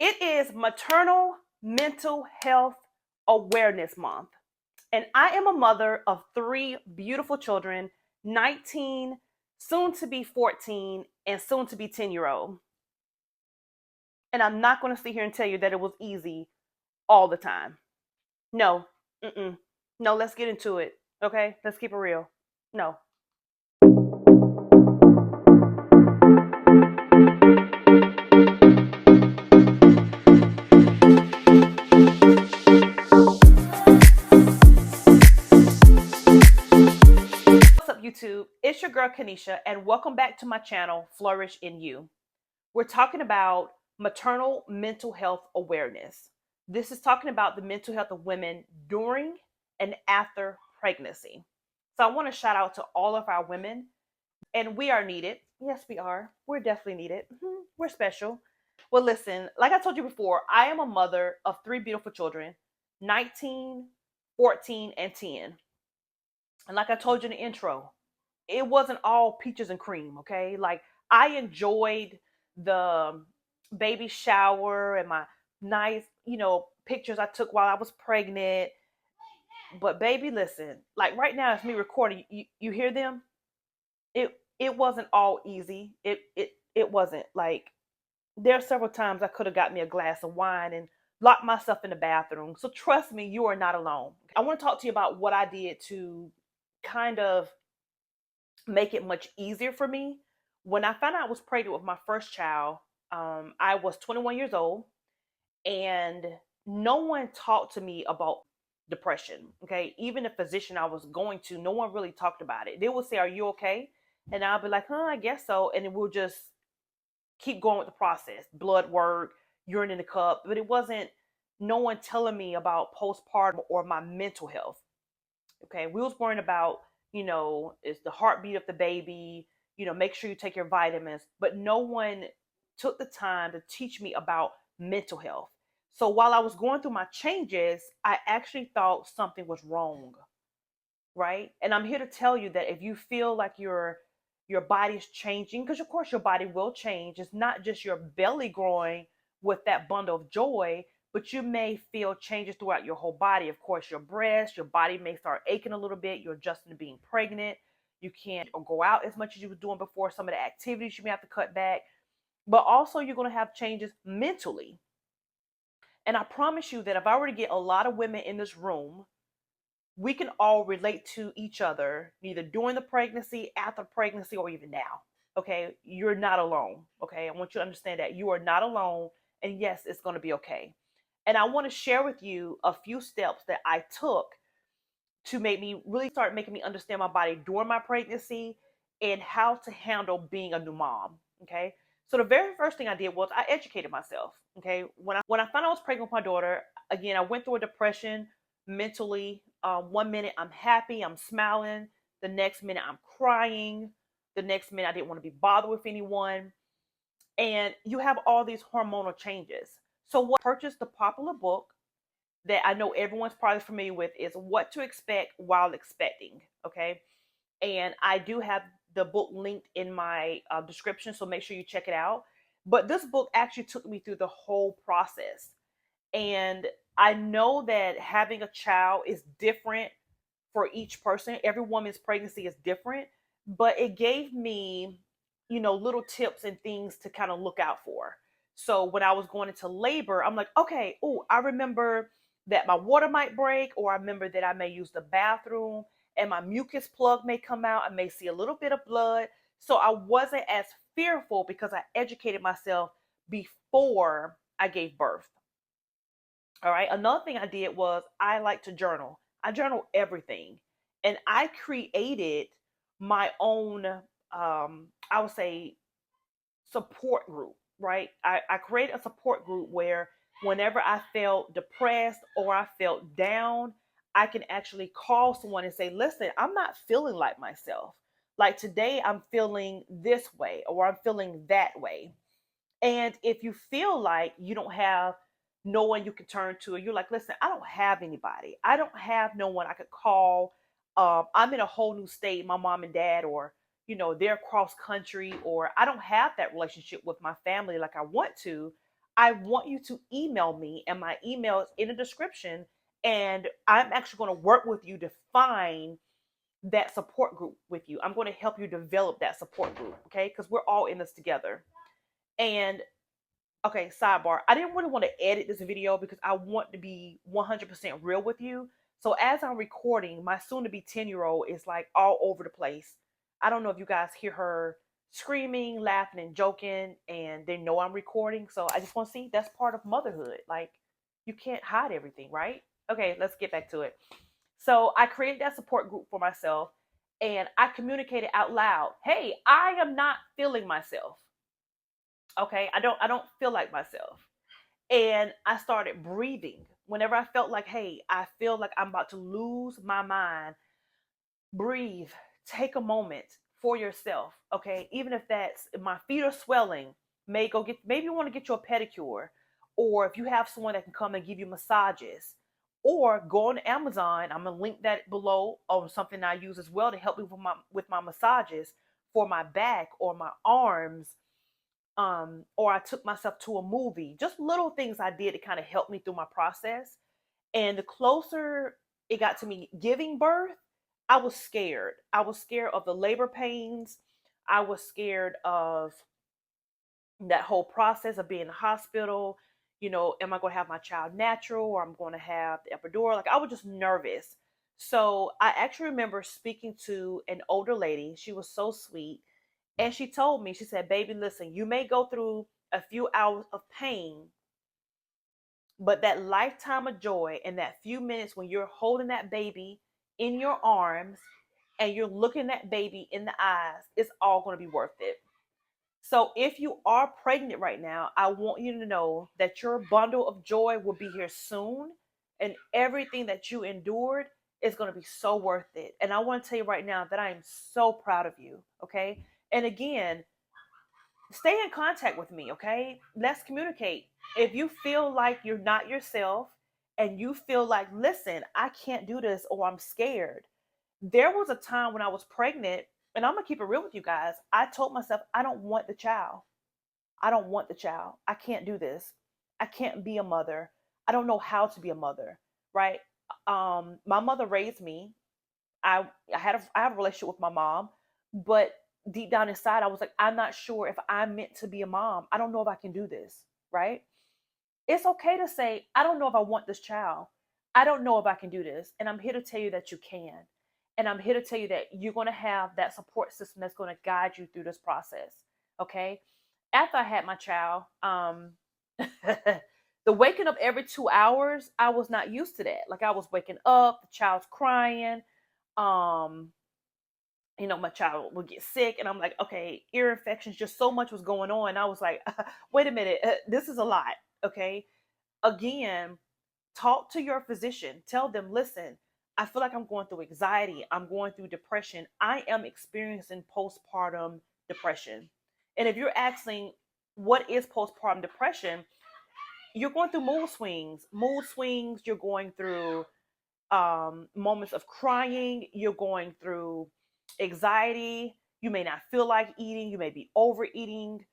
It is Maternal Mental Health Awareness Month. And I am a mother of three beautiful children, 19, soon to be 14, and soon to be 10-year-old. And I'm not going to sit here and tell you that it was easy all the time. No, mm-mm. No, let's get into it. Okay, let's keep it real. No. What's up, YouTube? It's your girl Kanisha, and welcome back to my channel, Flourish in You. We're talking about maternal mental health awareness. This is talking about the mental health of women during and after pregnancy. So I want to shout out to all of our women, and we are needed. Yes, we are. We're definitely needed. We're special. Well, listen, like I told you before, I am a mother of three beautiful children, 19, 14, and 10. And like I told you in the intro, it wasn't all peaches and cream, okay? Like I enjoyed the baby shower and my nice, pictures I took while I was pregnant. But baby, listen, like right now it's me recording. You hear them? It wasn't all easy. It wasn't like there are several times I could have got me a glass of wine and locked myself in the bathroom. So trust me, you are not alone. I want to talk to you about what I did to kind of make it much easier for me. When I found out I was pregnant with my first child, I was 21 years old, and no one talked to me about depression. Okay, even the physician I was going to, no one really talked about it. They would say, "Are you okay?" And I'll be like, "Huh, I guess so," and then we'll just keep going with the process, blood work, urine in the cup. But it wasn't no one telling me about postpartum or my mental health. Okay, we was worrying about, is the heartbeat of the baby, make sure you take your vitamins, but no one took the time to teach me about mental health. So while I was going through my changes, I actually thought something was wrong, right? And I'm here to tell you that if you feel like your body's changing, because of course your body will change. It's not just your belly growing with that bundle of joy, but you may feel changes throughout your whole body. Of course, your breast, your body may start aching a little bit. You're adjusting to being pregnant. You can't go out as much as you were doing before. Some of the activities you may have to cut back. But also you're going to have changes mentally. And I promise you that if I were to get a lot of women in this room, we can all relate to each other, either during the pregnancy, after pregnancy, or even now. Okay, you're not alone. Okay, I want you to understand that you are not alone, and yes, it's going to be okay. And I want to share with you a few steps that I took to make me really start making me understand my body during my pregnancy and how to handle being a new mom. Okay, so the very first thing I did was I educated myself. Okay, when I found out I was pregnant with my daughter, again, I went through a depression mentally. One minute I'm happy, I'm smiling. The next minute I'm crying. The next minute I didn't want to be bothered with anyone. And you have all these hormonal changes. So what purchased the popular book that I know everyone's probably familiar with is What to Expect While Expecting. Okay. And I do have the book linked in my description, so make sure you check it out. But this book actually took me through the whole process. And I know that having a child is different for each person. Every woman's pregnancy is different, but it gave me, little tips and things to kind of look out for. So when I was going into labor, I'm like, okay, oh, I remember that my water might break, or I remember that I may use the bathroom and my mucus plug may come out. I may see a little bit of blood. So I wasn't as fearful because I educated myself before I gave birth. All right. Another thing I did was I like to journal. I journal everything. And I created my own, I would say, support group, right? I created a support group where whenever I felt depressed or I felt down, I can actually call someone and say, listen, I'm not feeling like myself. Like today, I'm feeling this way or I'm feeling that way. And if you feel like you don't have no one you can turn to, or you're like, listen, I don't have anybody. I don't have no one I could call. I'm in a whole new state, my mom and dad, or, they're cross country, or I don't have that relationship with my family like I want to. I want you to email me, and my email is in the description. And I'm actually going to work with you to find that support group with you. I'm going to help you develop that support group, okay? Because we're all in this together. And okay, sidebar. I didn't really want to edit this video because I want to be 100% real with you. So as I'm recording, my soon to be 10-year-old is like all over the place. I don't know if you guys hear her screaming, laughing, and joking, and they know I'm recording. So I just want to see, that's part of motherhood. Like, you can't hide everything, right? Okay, let's get back to it. So I created that support group for myself, and I communicated out loud, hey, I am not feeling myself. Okay, I don't feel like myself. And I started breathing. Whenever I felt like, hey, I feel like I'm about to lose my mind, breathe, take a moment for yourself. Okay, even if that's, if my feet are swelling, maybe you want to get you a pedicure, or if you have someone that can come and give you massages, or go on Amazon. I'm gonna link that below on something I use as well to help me with my massages for my back or my arms, or I took myself to a movie. Just little things I did to kind of help me through my process. And the closer it got to me giving birth, I was scared. I was scared of the labor pains. I was scared of that whole process of being in the hospital. You know, am I going to have my child natural, or I'm going to have the epidural? Like, I was just nervous. So I actually remember speaking to an older lady. She was so sweet. And she told me, she said, baby, listen, you may go through a few hours of pain, but that lifetime of joy and that few minutes when you're holding that baby in your arms and you're looking that baby in the eyes, it's all going to be worth it. So if you are pregnant right now, I want you to know that your bundle of joy will be here soon, and everything that you endured is going to be so worth it. And I want to tell you right now that I am so proud of you. Okay. And again, stay in contact with me, okay? Let's communicate. If you feel like you're not yourself and you feel like, listen, I can't do this, or I'm scared. There was a time when I was pregnant, and I'm gonna keep it real with you guys. I told myself, I don't want the child. I don't want the child. I can't do this. I can't be a mother. I don't know how to be a mother, right? My mother raised me. I have a relationship with my mom, but deep down inside, I was like, I'm not sure if I'm meant to be a mom. I don't know if I can do this, right? It's okay to say, I don't know if I want this child. I don't know if I can do this. And I'm here to tell you that you can. And I'm here to tell you that you're going to have that support system that's going to guide you through this process. Okay. After I had my child, the waking up every 2 hours, I was not used to that. Like, I was waking up, the child's crying. Um, my child would get sick, and I'm like, okay, ear infections, just so much was going on. I was like, wait a minute, this is a lot. Okay. Again, talk to your physician. Tell them, listen, I feel like I'm going through anxiety. I'm going through depression. I am experiencing postpartum depression. And if you're asking, what is postpartum depression? You're going through mood swings. You're going through moments of crying. You're going through anxiety. You may not feel like eating. You may be overeating.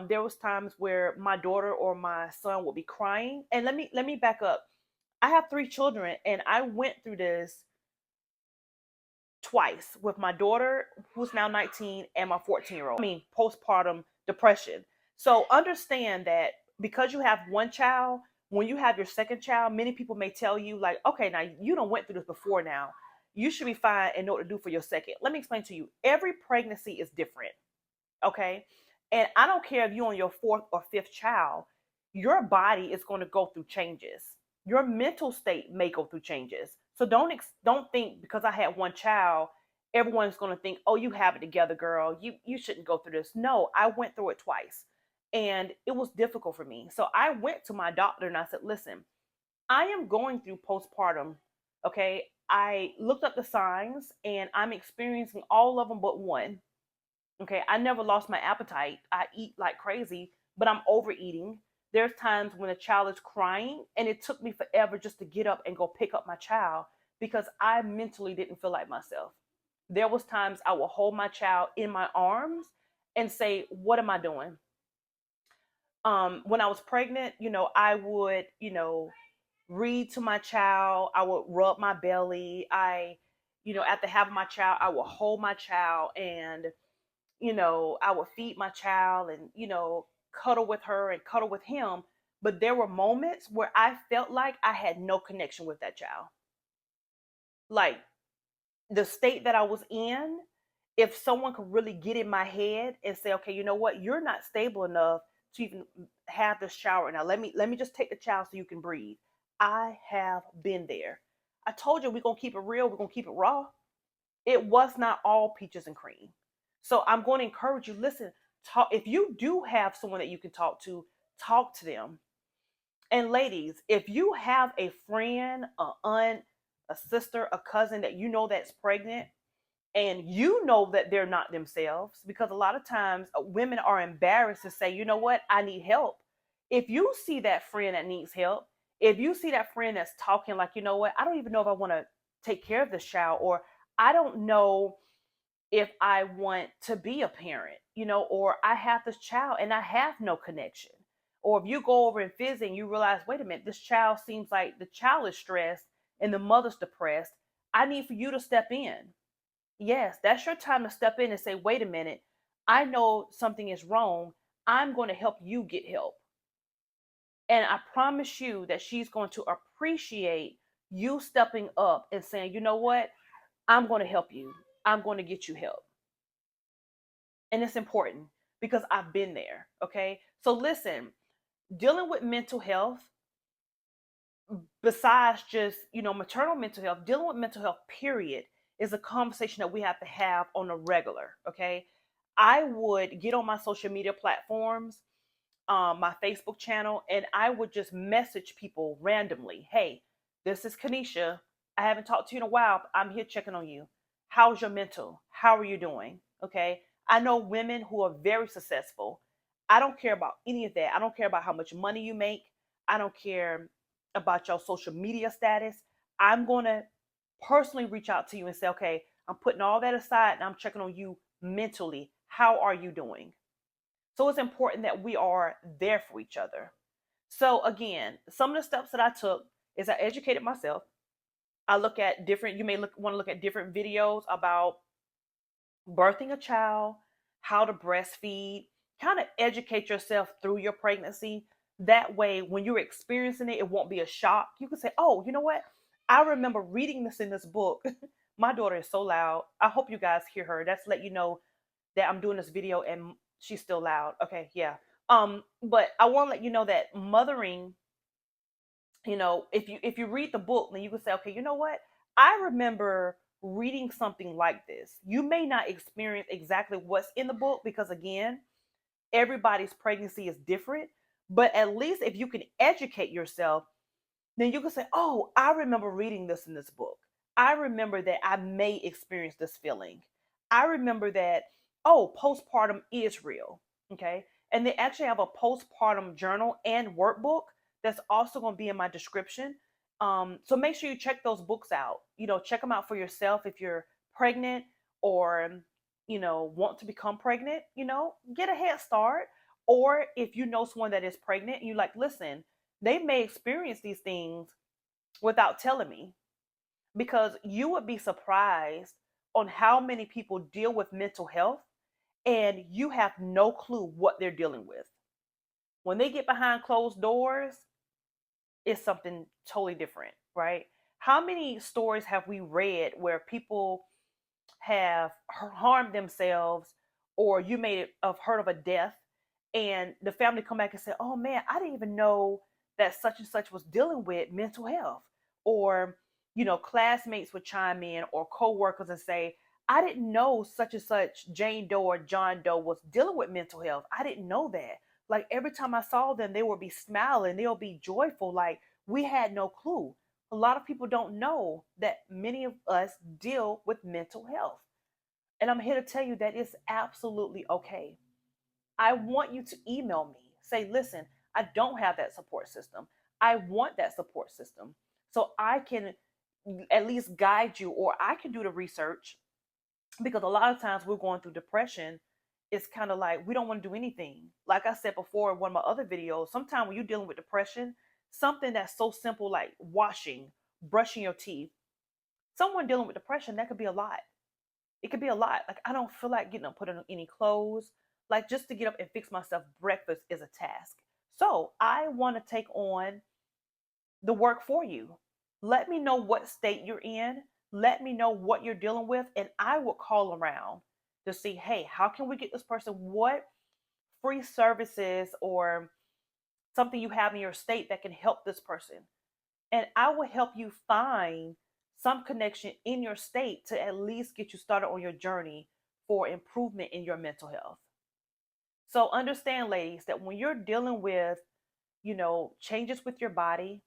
There was times where my daughter or my son would be crying. And let me back up. I have 3 children, and I went through this twice with my daughter, who's now 19, and my 14-year-old. I mean, postpartum depression. So understand that because you have one child, when you have your second child, many people may tell you, like, okay, now you don't went through this before now. You should be fine and know what to do for your second. Let me explain to you. Every pregnancy is different. Okay. And I don't care if you're on your fourth or fifth child, your body is going to go through changes. Your mental state may go through changes. So don't think because I had one child, everyone's going to think, oh, you have it together, girl. You shouldn't go through this. No, I went through it twice, and it was difficult for me. So I went to my doctor and I said, listen, I am going through postpartum. Okay. I looked up the signs, and I'm experiencing all of them but one. Okay, I never lost my appetite. I eat like crazy, but I'm overeating. There's times when a child is crying, and it took me forever just to get up and go pick up my child because I mentally didn't feel like myself. There was times I would hold my child in my arms and say, "What am I doing?" When I was pregnant, I would, read to my child. I would rub my belly. After having my child, I would hold my child, and, I would feed my child, and, cuddle with her and cuddle with him. But there were moments where I felt like I had no connection with that child. Like, the state that I was in, if someone could really get in my head and say, okay, you know what, you're not stable enough to even have this shower now. Let me just take the child so you can breathe. I have been there. I told you we're gonna keep it real, we're gonna keep it raw. It was not all peaches and cream. So I'm going to encourage you, listen, talk if you do have someone that you can talk to them. And ladies, if you have a friend, a aunt, a sister, a cousin that you know that's pregnant, and you know that they're not themselves, because a lot of times women are embarrassed to say, you know what, I need help. If you see that friend that needs help, if you see that friend that's talking like, you know what, I don't even know if I want to take care of this child, or I don't know if I want to be a parent, or I have this child and I have no connection. Or if you go over and visit and you realize, wait a minute, this child seems like the child is stressed and the mother's depressed, I need for you to step in. Yes, that's your time to step in and say, wait a minute, I know something is wrong. I'm going to help you get help. And I promise you that she's going to appreciate you stepping up and saying, you know what, I'm going to help you. I'm going to get you help. And it's important because I've been there. Okay. So listen, dealing with mental health, besides just, maternal mental health, dealing with mental health, period, is a conversation that we have to have on a regular. Okay. I would get on my social media platforms, my Facebook channel, and I would just message people randomly. Hey, this is Kanisha. I haven't talked to you in a while. But I'm here checking on you. How's your mental? How are you doing? Okay. I know women who are very successful. I don't care about any of that. I don't care about how much money you make. I don't care about your social media status. I'm going to personally reach out to you and say, okay, I'm putting all that aside and I'm checking on you mentally. How are you doing? So it's important that we are there for each other. So again, some of the steps that I took is I educated myself. I look at different, you may want to look at different videos about birthing a child, how to breastfeed, kind of educate yourself through your pregnancy. That way, when you're experiencing it, it won't be a shock. You can say, oh, you know what? I remember reading this in this book. My daughter is so loud. I hope you guys hear her. That's let you know that I'm doing this video and she's still loud. Okay, yeah. But I want to let you know that mothering, if you read the book, then you can say, okay, you know what? I remember reading something like this. You may not experience exactly what's in the book because again, everybody's pregnancy is different, but at least if you can educate yourself, then you can say, oh, I remember reading this in this book. I remember that I may experience this feeling. I remember that, oh, postpartum is real. Okay. And they actually have a postpartum journal and workbook that's also going to be in my description. So make sure you check those books out. Check them out for yourself if you're pregnant or, want to become pregnant, get a head start. Or if you know someone that is pregnant and you like, listen, they may experience these things without telling me, because you would be surprised on how many people deal with mental health and you have no clue what they're dealing with. When they get behind closed doors, it's something totally different, right? How many stories have we read where people have harmed themselves, or you may have heard of a death and the family come back and say, oh man, I didn't even know that such and such was dealing with mental health. Or classmates would chime in, or co-workers, and say, I didn't know such and such Jane Doe or John Doe was dealing with mental health. I didn't know that. Like every time I saw them, they would be smiling, they'll be joyful, like we had no clue. A lot of people don't know that many of us deal with mental health. And I'm here to tell you that it's absolutely okay. I want you to email me. Say, listen, I don't have that support system. I want that support system so I can at least guide you, or I can do the research, because a lot of times we're going through depression it's kind of like we don't want to do anything. Like I said before in one of my other videos, sometimes when you're dealing with depression, something that's so simple like washing, brushing your teeth, someone dealing with depression, that could be a lot. It could be a lot. Like, I don't feel like getting up, putting on any clothes. Like, just to get up and fix myself breakfast is a task. So I want to take on the work for you. Let me know what state you're in. Let me know what you're dealing with, and I will call around to see, hey, how can we get this person? What free services or something you have in your state that can help this person? And I will help you find some connection in your state to at least get you started on your journey for improvement in your mental health. So understand, ladies, that when you're dealing with, changes with your body,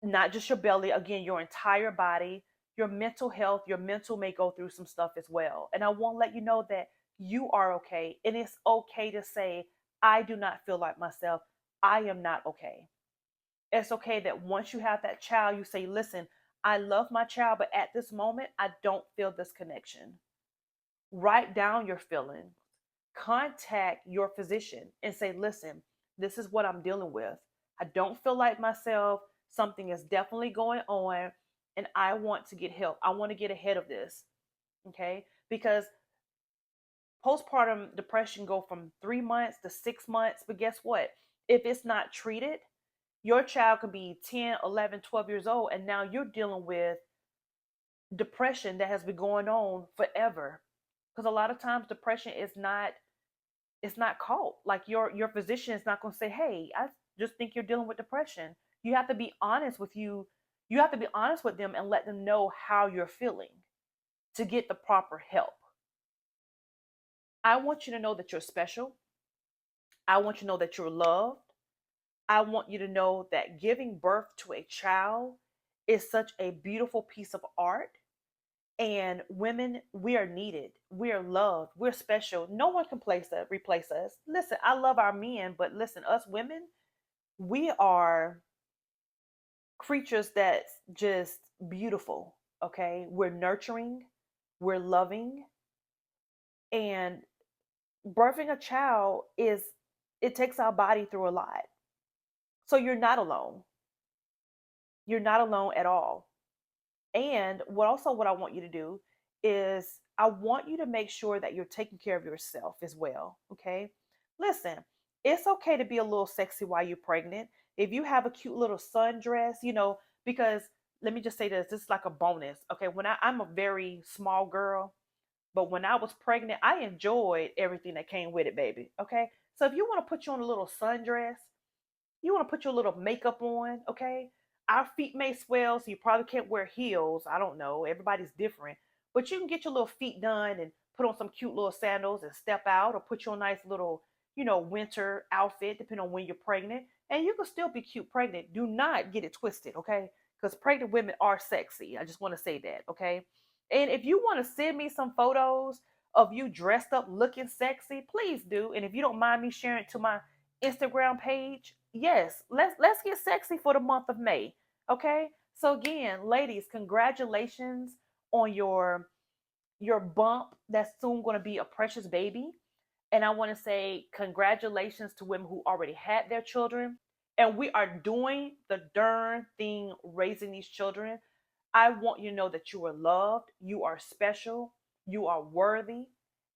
not just your belly, again, your entire body, your mental health, your mental may go through some stuff as well. And I want to let you know that you are okay. And it's okay to say, I do not feel like myself. I am not okay. It's okay that once you have that child, you say, listen, I love my child, but at this moment, I don't feel this connection. Write down your feelings, contact your physician and say, listen, this is what I'm dealing with. I don't feel like myself. Something is definitely going on, and I want to get help. I want to get ahead of this. Okay. Because postpartum depression go from 3 months to 6 months. But guess what? If it's not treated, your child can be 10, 11, 12 years old, and now you're dealing with depression that has been going on forever. Because a lot of times depression is not, it's not caught. Like your physician is not going to say, hey, I just think you're dealing with depression. You have to be honest with you. You have to be honest with them and let them know how you're feeling to get the proper help. I want you to know that you're special. I want you to know that you're loved. I want you to know that giving birth to a child is such a beautiful piece of art. And women, we are needed. We are loved. We're special. No one can replace us. Listen, I love our men, but listen, us women, we are creatures that's just beautiful. Okay. We're nurturing, we're loving, and birthing a child it takes our body through a lot. So you're not alone. You're not alone at all. And what I want you to do is I want you to make sure that you're taking care of yourself as well. Okay. Listen, it's okay to be a little sexy while you're pregnant. If you have a cute little sundress, because let me just say this is like a bonus. Okay. I'm a very small girl, but when I was pregnant, I enjoyed everything that came with it, baby. Okay. So if you want to put you on a little sundress, you want to put your little makeup on, okay? Our feet may swell, so you probably can't wear heels. I don't know. Everybody's different. But you can get your little feet done and put on some cute little sandals and step out, or put your nice little, winter outfit, depending on when you're pregnant. And you can still be cute pregnant. Do not get it twisted, okay? Because pregnant women are sexy. I just want to say that, okay? And if you want to send me some photos of you dressed up looking sexy, please do. And if you don't mind me sharing it to my Instagram page, yes, let's get sexy for the month of May. Okay? So again, ladies, congratulations on your bump that's soon going to be a precious baby. And I want to say congratulations to women who already had their children. And we are doing the darn thing raising these children. I want you to know that you are loved, you are special, you are worthy,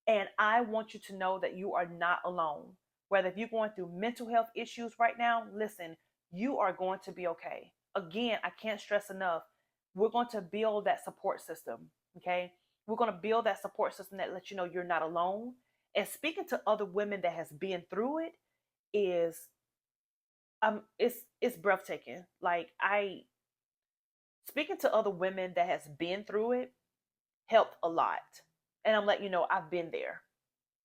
and I want you to know that you are not alone. Whether if you're going through mental health issues right now, listen, you are going to be okay. Again, I can't stress enough. We're going to build that support system, okay? We're going to build that support system that lets you know you're not alone. And speaking to other women that has been through it is it's breathtaking. Like I speaking to other women that has been through it helped a lot. And I'm letting you know I've been there.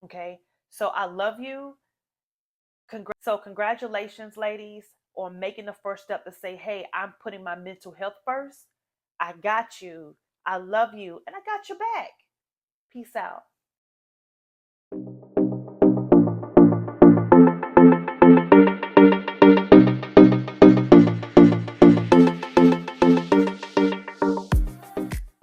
Okay. So I love you. So congratulations, ladies, on making the first step to say, hey, I'm putting my mental health first. I got you. I love you. And I got your back. Peace out.